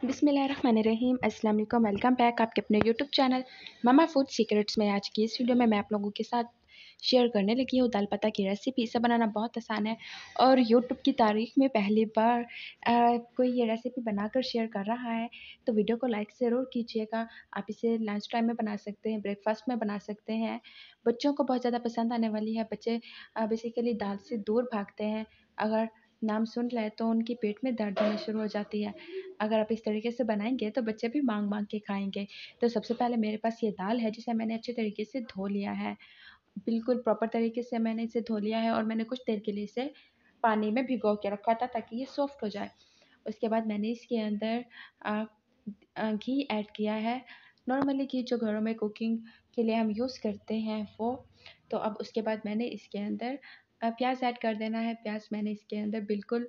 बिस्मिल्लाहिर्रहमानिर्रहीम अस्सलाम वालेकुम। वेलकम बैक आपके अपने यूट्यूब चैनल मामा फूड सीक्रेट्स में। आज की इस वीडियो में मैं आप लोगों के साथ शेयर करने लगी हूँ दाल पता की रेसिपी। इसे बनाना बहुत आसान है और यूट्यूब की तारीख में पहली बार कोई ये रेसिपी बनाकर शेयर कर रहा है, तो वीडियो को लाइक ज़रूर कीजिएगा। आप इसे लंच टाइम में बना सकते हैं, ब्रेकफास्ट में बना सकते हैं। बच्चों को बहुत ज़्यादा पसंद आने वाली है। बच्चे बेसिकली दाल से दूर भागते हैं, अगर नाम सुन लें तो उनकी पेट में दर्द होनी शुरू हो जाती है। अगर आप इस तरीके से बनाएंगे तो बच्चे भी मांग मांग के खाएंगे। तो सबसे पहले मेरे पास ये दाल है जिसे मैंने अच्छे तरीके से धो लिया है। बिल्कुल प्रॉपर तरीके से मैंने इसे धो लिया है और मैंने कुछ देर के लिए इसे पानी में भिगो के रखा था ताकि ये सॉफ्ट हो जाए। उसके बाद मैंने इसके अंदर घी ऐड किया है। नॉर्मली घी जो घरों में कुकिंग के लिए हम यूज़ करते हैं वो। तो अब उसके बाद मैंने इसके अंदर प्याज ऐड कर देना है। प्याज मैंने इसके अंदर बिल्कुल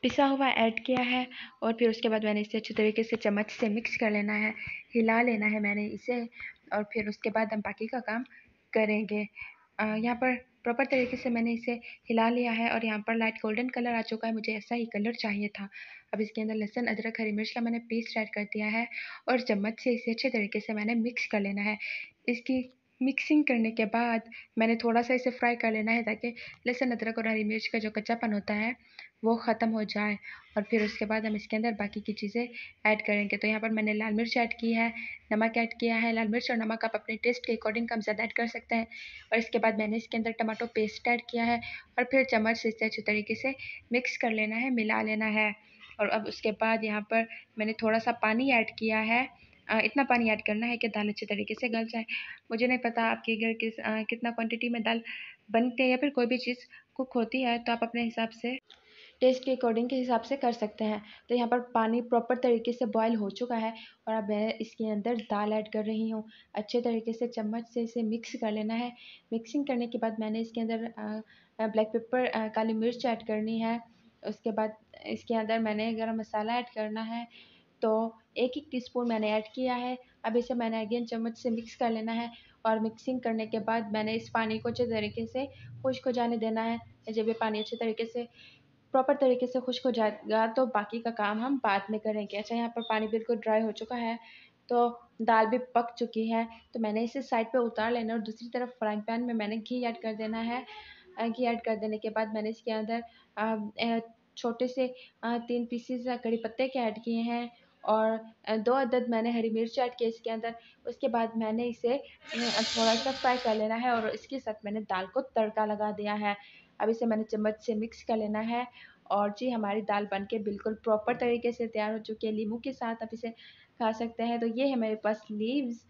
पिसा हुआ ऐड किया है और फिर उसके बाद मैंने इसे अच्छी तरीके से चम्मच से मिक्स कर लेना है, हिला लेना है मैंने इसे। और फिर उसके बाद हम बाकी का काम करेंगे। यहाँ पर प्रॉपर तरीके से मैंने इसे हिला लिया है और यहाँ पर लाइट गोल्डन कलर आ चुका है, मुझे ऐसा ही कलर चाहिए था। अब इसके अंदर लहसुन अदरक हरी मिर्च का मैंने पेस्ट ऐड कर दिया है और चम्मच से इसे अच्छे तरीके से मैंने मिक्स कर लेना है। इसकी मिक्सिंग करने के बाद मैंने थोड़ा सा इसे फ्राई कर लेना है ताकि लहसुन अदरक और हरी मिर्च का जो कच्चापन होता है वो ख़त्म हो जाए। और फिर उसके बाद हम इसके अंदर बाकी की चीज़ें ऐड करेंगे। तो यहाँ पर मैंने लाल मिर्च ऐड की है, नमक ऐड किया है। लाल मिर्च और नमक आप अपने टेस्ट के अकॉर्डिंग कम ज़्यादा ऐड कर सकते हैं। और इसके बाद मैंने इसके अंदर टमाटो पेस्ट ऐड किया है और फिर चम्मच से इसे अच्छे तरीके से मिक्स कर लेना है, मिला लेना है। और अब उसके बाद यहाँ पर मैंने थोड़ा सा पानी ऐड किया है। इतना पानी ऐड करना है कि दाल अच्छे तरीके से गल जाए। मुझे नहीं पता आपके घर कितना क्वांटिटी में दाल बनते हैं या फिर कोई भी चीज़ कुक होती है, तो आप अपने हिसाब से टेस्ट के अकॉर्डिंग के हिसाब से कर सकते हैं। तो यहाँ पर पानी प्रॉपर तरीके से बॉयल हो चुका है और अब मैं इसके अंदर दाल ऐड कर रही हूँ। अच्छे तरीके से चम्मच से इसे मिक्स कर लेना है। मिक्सिंग करने के बाद मैंने इसके अंदर ब्लैक पेपर काली मिर्च ऐड करनी है। उसके बाद इसके अंदर मैंने गरम मसाला ऐड करना है, तो एक टीस्पून मैंने ऐड किया है। अब इसे मैंने अगेन चम्मच से मिक्स कर लेना है और मिक्सिंग करने के बाद मैंने इस पानी को अच्छे तरीके से खुश्क हो जाने देना है। जब ये पानी अच्छे तरीके से प्रॉपर तरीके से खुश्क हो जाएगा तो बाकी का काम हम बाद में करेंगे। अच्छा, यहाँ पर पानी बिल्कुल ड्राई हो चुका है, तो दाल भी पक चुकी है। तो मैंने इसे साइड पे उतार लेना और दूसरी तरफ फ्राइंग पैन में मैंने घी ऐड कर देना है। घी ऐड कर देने के बाद मैंने इसके अंदर छोटे से 3 पीसेस कड़ी पत्ते के ऐड किए हैं और 2 अदद मैंने हरी मिर्च ऐड किए इसके अंदर। उसके बाद मैंने इसे थोड़ा सा फ्राई कर लेना है और इसके साथ मैंने दाल को तड़का लगा दिया है। अब इसे मैंने चम्मच से मिक्स कर लेना है और जी हमारी दाल बनके बिल्कुल प्रॉपर तरीके से तैयार हो चुकी है। नींबू के साथ आप इसे खा सकते हैं। तो ये है मेरे पास लीव्स।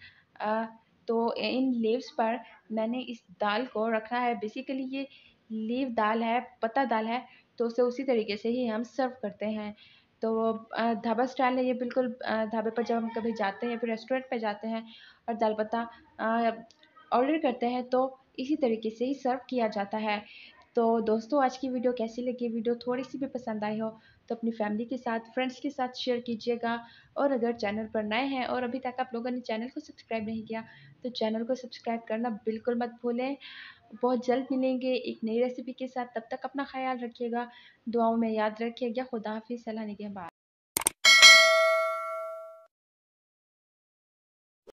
तो इन लीव्स पर मैंने इस दाल को रखना है। बेसिकली ये लीव दाल है, पत्ता दाल है, तो उसे उसी तरीके से ही हम सर्व करते हैं। तो ढाबा स्टाइल है ये बिल्कुल। ढाबे पर जब हम कभी जाते हैं, फिर रेस्टोरेंट पे जाते हैं और दाल पत्ता ऑर्डर करते हैं तो इसी तरीके से ही सर्व किया जाता है। तो दोस्तों, आज की वीडियो कैसी लगी? वीडियो थोड़ी सी भी पसंद आई हो तो अपनी फैमिली के साथ, फ्रेंड्स के साथ शेयर कीजिएगा। और अगर चैनल पर नए हैं और अभी तक आप लोगों ने चैनल को सब्सक्राइब नहीं किया तो चैनल को सब्सक्राइब करना बिल्कुल मत भूलें। बहुत जल्द मिलेंगे एक नई रेसिपी के साथ। तब तक अपना ख्याल रखिएगा, दुआओं में याद रखिएगा। खुदा हाफिज़, सलाह निगहबान।